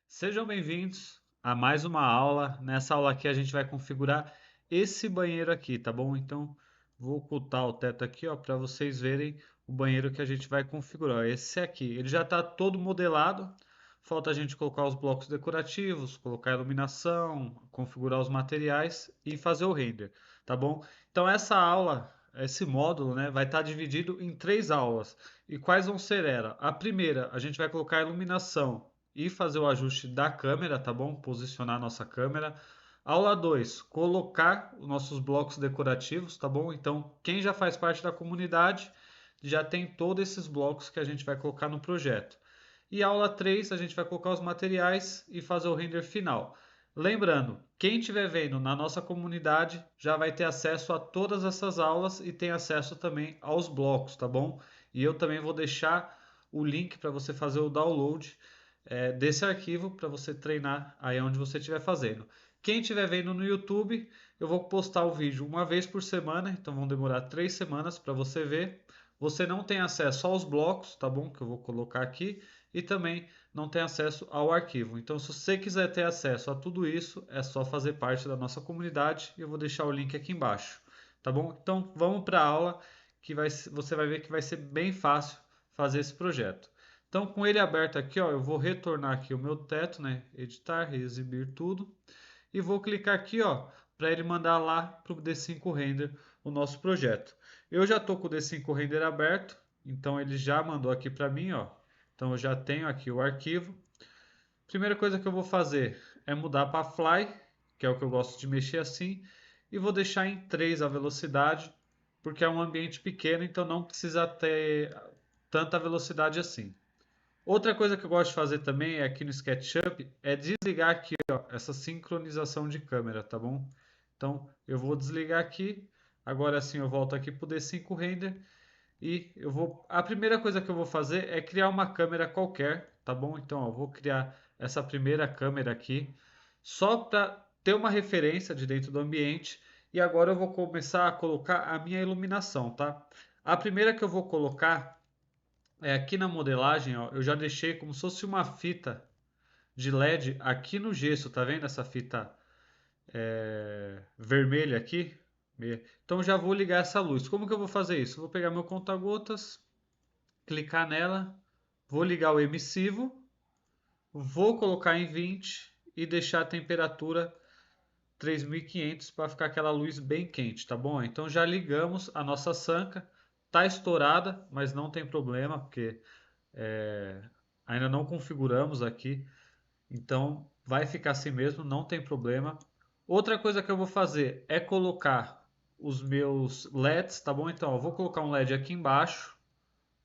Sejam bem-vindos a mais uma aula. Nessa aula aqui a gente vai configurar esse banheiro aqui, tá bom? Então vou ocultar o teto aqui, ó, para vocês verem o banheiro que a gente vai configurar. Esse aqui, ele já está todo modelado. Falta a gente colocar os blocos decorativos, colocar a iluminação, configurar os materiais e fazer o render, tá bom? Então essa aula, esse módulo, né, vai estar dividido em três aulas. E quais vão ser elas? A primeira, a gente vai colocar a iluminação e fazer o ajuste da câmera, tá bom? Posicionar a nossa câmera. Aula 2, colocar os nossos blocos decorativos, tá bom? Então, quem já faz parte da comunidade já tem todos esses blocos que a gente vai colocar no projeto. E aula 3, a gente vai colocar os materiais e fazer o render final. Lembrando, quem estiver vendo na nossa comunidade já vai ter acesso a todas essas aulas e tem acesso também aos blocos, tá bom? E eu também vou deixar o link para você fazer o download desse arquivo para você treinar aí onde você estiver fazendo. Quem estiver vendo no YouTube, eu vou postar o vídeo uma vez por semana, então vão demorar 3 semanas para você ver. Você não tem acesso aos blocos, tá bom? Que eu vou colocar aqui, e também não tem acesso ao arquivo. Então, se você quiser ter acesso a tudo isso, é só fazer parte da nossa comunidade e eu vou deixar o link aqui embaixo, tá bom? Então, vamos para a aula que você vai ver que vai ser bem fácil fazer esse projeto. Então, com ele aberto aqui, ó, eu vou retornar aqui o meu teto, né? Editar, exibir tudo. E vou clicar aqui, ó, para ele mandar lá para o D5 Render o nosso projeto. Eu já estou com o D5 Render aberto, então ele já mandou aqui para mim, ó. Então eu já tenho aqui o arquivo. Primeira coisa que eu vou fazer é mudar para Fly, que é o que eu gosto de mexer assim, e vou deixar em 3 a velocidade, porque é um ambiente pequeno, então não precisa ter tanta velocidade assim. Outra coisa que eu gosto de fazer também é aqui no SketchUp é desligar aqui, ó, essa sincronização de câmera, tá bom? Então eu vou desligar aqui. Agora sim eu volto aqui para o D5 Render e eu vou. A primeira coisa que eu vou fazer é criar uma câmera qualquer, tá bom? Então ó, eu vou criar essa primeira câmera aqui só para ter uma referência de dentro do ambiente. E agora eu vou começar a colocar a minha iluminação, tá? A primeira que eu vou colocar aqui na modelagem, ó, eu já deixei como se fosse uma fita de LED aqui no gesso, tá vendo essa fita vermelha aqui? Então já vou ligar essa luz. Como que eu vou fazer isso? Vou pegar meu conta-gotas, clicar nela, vou ligar o emissivo, vou colocar em 20 e deixar a temperatura 3500 para ficar aquela luz bem quente, tá bom? Então já ligamos a nossa sanca, tá estourada, mas não tem problema, porque é, ainda não configuramos aqui, então vai ficar assim mesmo, não tem problema. Outra coisa que eu vou fazer é colocar os meus LEDs, tá bom? Então eu vou colocar um LED aqui embaixo,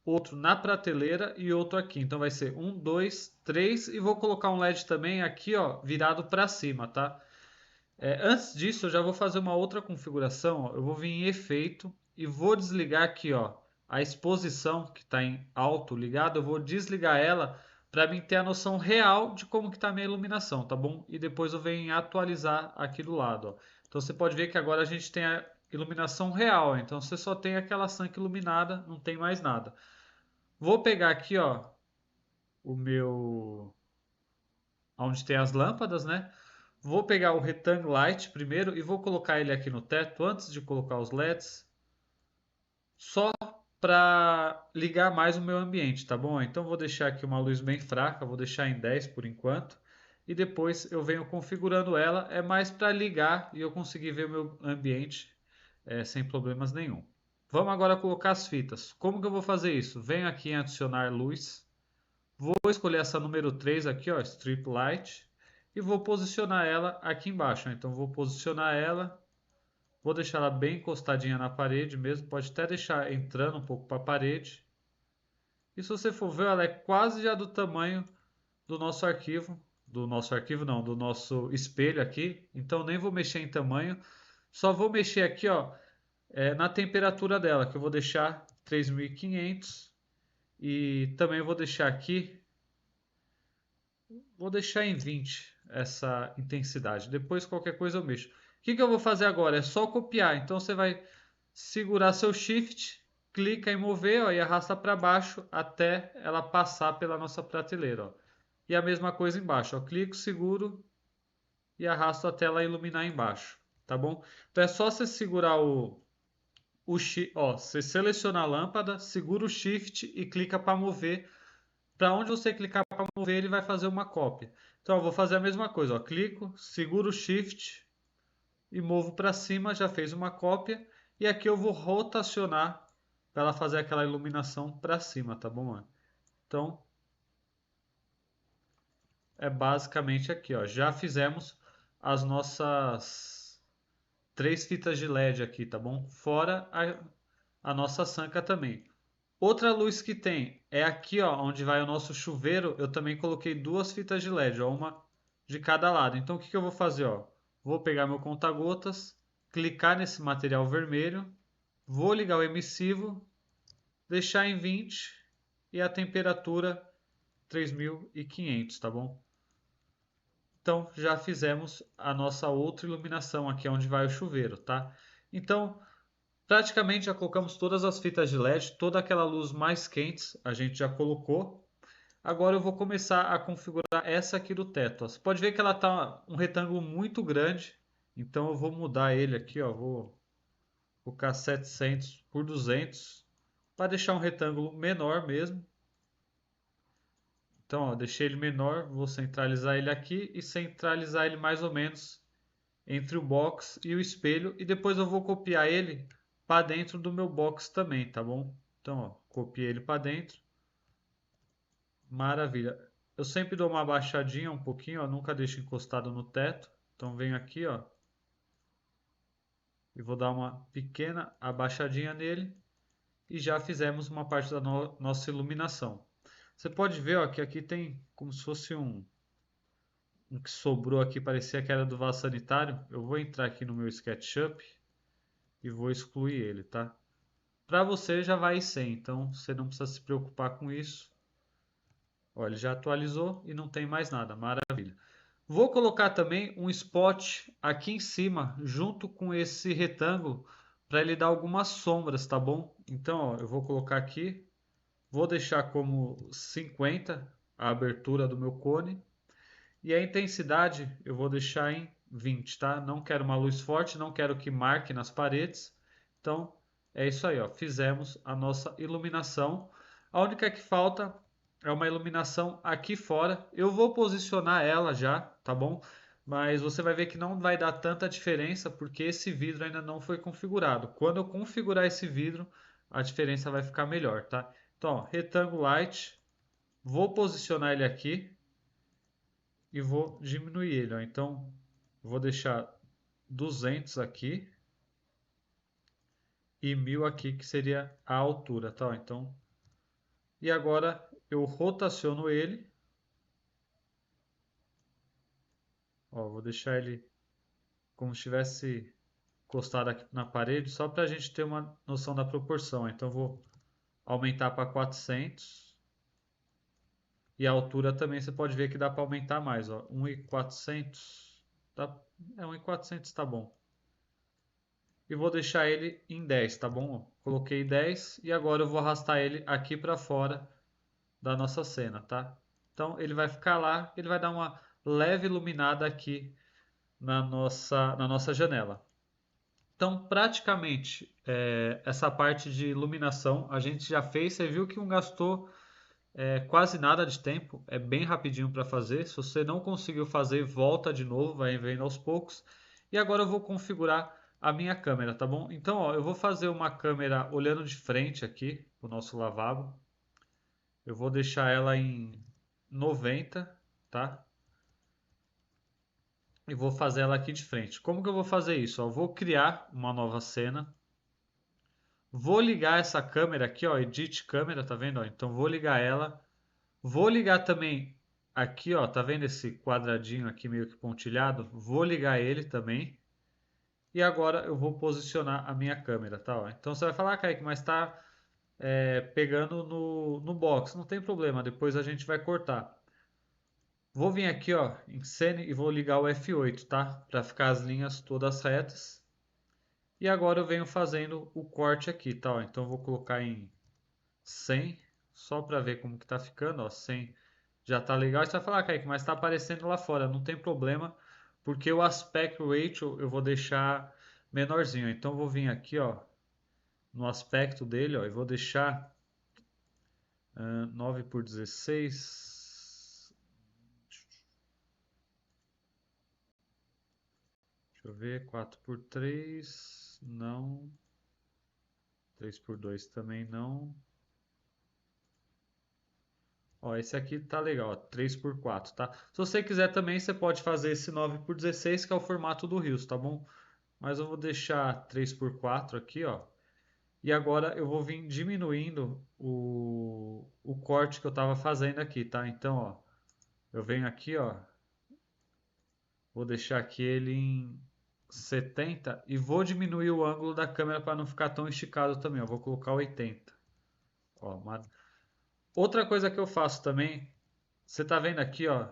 outro na prateleira e outro aqui. Então vai ser um, dois, três e vou colocar um LED também aqui, ó, virado para cima, tá? Antes disso, eu já vou fazer uma outra configuração. Ó. Eu vou vir em efeito e vou desligar aqui, ó, a exposição que está em alto ligado. Eu vou desligar ela para mim ter a noção real de como que está a minha iluminação, tá bom? E depois eu venho em atualizar aqui do lado, ó. Então você pode ver que agora a gente tem a iluminação real. Então você só tem aquela sanca iluminada, não tem mais nada. Vou pegar aqui, ó, o meu onde tem as lâmpadas, né? Vou pegar o Rectangle Light primeiro e vou colocar ele aqui no teto antes de colocar os LEDs, só para ligar mais o meu ambiente, tá bom? Então vou deixar aqui uma luz bem fraca, vou deixar em 10 por enquanto, e depois eu venho configurando ela, é mais para ligar e eu conseguir ver o meu ambiente sem problemas nenhum. Vamos agora colocar as fitas. Como que eu vou fazer isso? Venho aqui em adicionar luz, vou escolher essa número 3 aqui, ó, Strip Light, e vou posicionar ela aqui embaixo. Então vou posicionar ela, vou deixar ela bem encostadinha na parede mesmo, pode até deixar entrando um pouco para a parede. E se você for ver, ela é quase já do tamanho do nosso arquivo não, do nosso espelho aqui. Então nem vou mexer em tamanho, só vou mexer aqui, ó, na temperatura dela, que eu vou deixar 3500 e também vou deixar aqui. Vou deixar em 20 essa intensidade. Depois qualquer coisa eu mexo. O que que eu vou fazer agora? É só copiar. Então você vai segurar seu Shift, clica em mover, ó, e arrasta para baixo até ela passar pela nossa prateleira. Ó. E a mesma coisa embaixo, ó. Clico, seguro e arrasto até ela iluminar embaixo, tá bom? Então é só você segurar ó, você seleciona a lâmpada, segura o Shift e clica para mover. Para onde você clicar para mover, ele vai fazer uma cópia. Então eu vou fazer a mesma coisa, ó. Clico, seguro o Shift e movo para cima, já fez uma cópia. E aqui eu vou rotacionar para ela fazer aquela iluminação para cima, tá bom? Então é basicamente aqui, ó. Já fizemos as nossas 3 fitas de LED aqui, tá bom? Fora a nossa sanca também. Outra luz que tem é aqui, ó, onde vai o nosso chuveiro. Eu também coloquei 2 fitas de LED, ó, uma de cada lado. Então o que que eu vou fazer, ó? Vou pegar meu conta-gotas, clicar nesse material vermelho, vou ligar o emissivo, deixar em 20 e a temperatura 3500, tá bom? Então já fizemos a nossa outra iluminação aqui onde vai o chuveiro, tá? Então praticamente já colocamos todas as fitas de LED, toda aquela luz mais quentes a gente já colocou. Agora eu vou começar a configurar essa aqui do teto. Ó. Você pode ver que ela tá um retângulo muito grande, então eu vou mudar ele aqui, ó, vou colocar 700 por 200 para deixar um retângulo menor mesmo. Então, ó, deixei ele menor, vou centralizar ele aqui e centralizar ele mais ou menos entre o box e o espelho e depois eu vou copiar ele para dentro do meu box também, tá bom? Então, ó, copiei ele para dentro. Maravilha. Eu sempre dou uma abaixadinha um pouquinho, ó, nunca deixo encostado no teto. Então venho aqui, ó, e vou dar uma pequena abaixadinha nele e já fizemos uma parte da nossa iluminação. Você pode ver, ó, que aqui tem como se fosse um que sobrou aqui, parecia que era do vaso sanitário. Eu vou entrar aqui no meu SketchUp e vou excluir ele, tá? Para você já vai sem, então você não precisa se preocupar com isso. Olha, ele já atualizou e não tem mais nada, maravilha. Vou colocar também um spot aqui em cima, junto com esse retângulo, para ele dar algumas sombras, tá bom? Então, ó, eu vou colocar aqui, vou deixar como 50 a abertura do meu cone e a intensidade eu vou deixar em 20, tá? Não quero uma luz forte, não quero que marque nas paredes. Então, é isso aí, ó. Fizemos a nossa iluminação. A única que falta é uma iluminação aqui fora. Eu vou posicionar ela já, tá bom? Mas você vai ver que não vai dar tanta diferença porque esse vidro ainda não foi configurado. Quando eu configurar esse vidro, a diferença vai ficar melhor, tá? Então, ó, Rectangle Light, vou posicionar ele aqui e vou diminuir ele, ó. Então, vou deixar 200 aqui e 1000 aqui, que seria a altura, tá? Então, e agora eu rotaciono ele. Ó, vou deixar ele como se estivesse encostado aqui na parede, só para a gente ter uma noção da proporção. Então, vou aumentar para 400. E a altura também você pode ver que dá para aumentar mais, ó. 1.400. Tá, 1.400 tá bom. E vou deixar ele em 10, tá bom? Coloquei 10 e agora eu vou arrastar ele aqui para fora da nossa cena, tá? Então ele vai ficar lá, ele vai dar uma leve iluminada aqui na nossa janela. Então praticamente essa parte de iluminação a gente já fez. Você viu que não gastou quase nada de tempo, é bem rapidinho para fazer. Se você não conseguiu fazer, volta de novo, vai vendo aos poucos. E agora eu vou configurar a minha câmera, tá bom? Então, ó, eu vou fazer uma câmera olhando de frente aqui, o nosso lavabo. Eu vou deixar ela em 90, tá? E vou fazer ela aqui de frente. Como que eu vou fazer isso? Ó, eu vou criar uma nova cena. Vou ligar essa câmera aqui, ó, Edit câmera, tá vendo? Ó? Então vou ligar ela. Vou ligar também aqui, ó, tá vendo esse quadradinho aqui meio que pontilhado? Vou ligar ele também. E agora eu vou posicionar a minha câmera, tá? Ó. Então você vai falar, Kaique, mas tá pegando no box. Não tem problema, depois a gente vai cortar. Vou vir aqui, ó, em Scene e vou ligar o F8, tá? Para ficar as linhas todas retas. E agora eu venho fazendo o corte aqui, tá? Ó. Então eu vou colocar em 100, só para ver como que tá ficando, ó, 100 Já tá legal. Você vai falar, Kaique, mas tá aparecendo lá fora. Não tem problema, porque o aspect ratio eu vou deixar menorzinho. Então eu vou vir aqui, ó, no aspecto dele, ó, e vou deixar 9 por 16. Deixa eu ver, 4 por 3. Não. 3 por 2 também não. Ó, esse aqui tá legal, ó, 3 por 4, tá? Se você quiser também, você pode fazer esse 9 por 16, que é o formato do Rios, tá bom? Mas eu vou deixar 3 por 4 aqui, ó. E agora eu vou vir diminuindo o corte que eu estava fazendo aqui, tá? Então, ó, eu venho aqui, ó, vou deixar aqui ele em 70 e vou diminuir o ângulo da câmera para não ficar tão esticado também. Eu vou colocar 80. Ó, outra coisa que eu faço também, você tá vendo aqui, ó,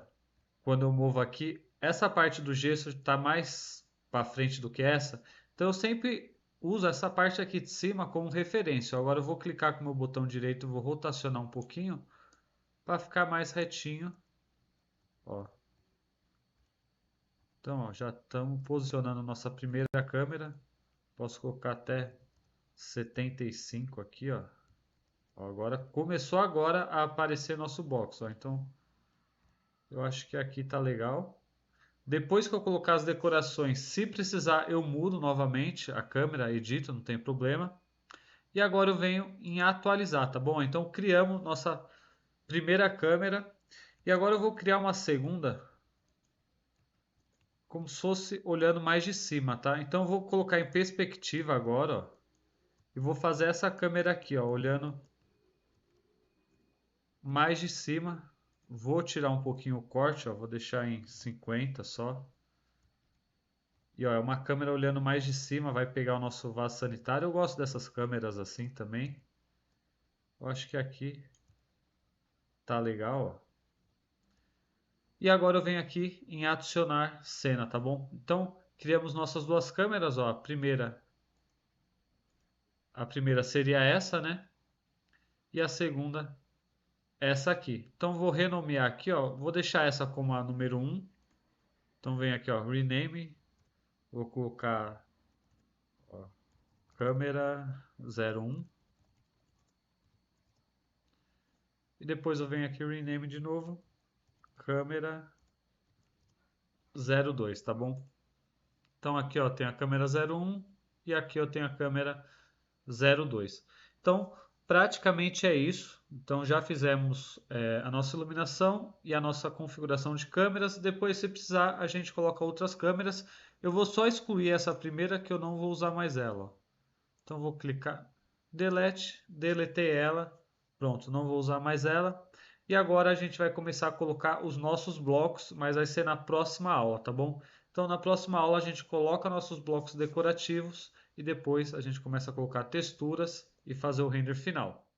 quando eu movo aqui, essa parte do gesso está mais para frente do que essa. Então eu sempre uso essa parte aqui de cima como referência. Agora eu vou clicar com o meu botão direito, vou rotacionar um pouquinho para ficar mais retinho. Ó. Então, ó, já estamos posicionando nossa primeira câmera. Posso colocar até 75 aqui, ó. Ó, agora começou agora a aparecer nosso box, ó. Então, eu acho que aqui tá legal. Depois que eu colocar as decorações, se precisar, eu mudo novamente a câmera, edito, não tem problema. E agora eu venho em atualizar, tá bom? Então criamos nossa primeira câmera e agora eu vou criar uma segunda, como se fosse olhando mais de cima, tá? Então eu vou colocar em perspectiva agora, ó, e vou fazer essa câmera aqui, ó, olhando mais de cima. Vou tirar um pouquinho o corte, ó, vou deixar em 50 só. E ó, é uma câmera olhando mais de cima, vai pegar o nosso vaso sanitário. Eu gosto dessas câmeras assim também. Eu acho que aqui tá legal, ó. E agora eu venho aqui em adicionar cena, tá bom? Então, criamos nossas duas câmeras, ó. A primeira seria essa, né? E a segunda essa aqui. Então vou renomear aqui, ó. Vou deixar essa como a número 1. Então vem aqui, ó, rename. Vou colocar, ó, câmera 01. E depois eu venho aqui rename de novo, câmera 02, tá bom? Então aqui, ó, tem a câmera 01 e aqui eu tenho a câmera 02. Então, praticamente é isso. Então já fizemos a nossa iluminação e a nossa configuração de câmeras. Depois, se precisar, a gente coloca outras câmeras. Eu vou só excluir essa primeira que eu não vou usar mais ela, ó. Então vou clicar delete, deletei ela. Pronto, não vou usar mais ela. E agora a gente vai começar a colocar os nossos blocos, mas vai ser na próxima aula, tá bom? Então na próxima aula a gente coloca nossos blocos decorativos e depois a gente começa a colocar texturas e fazer o render final.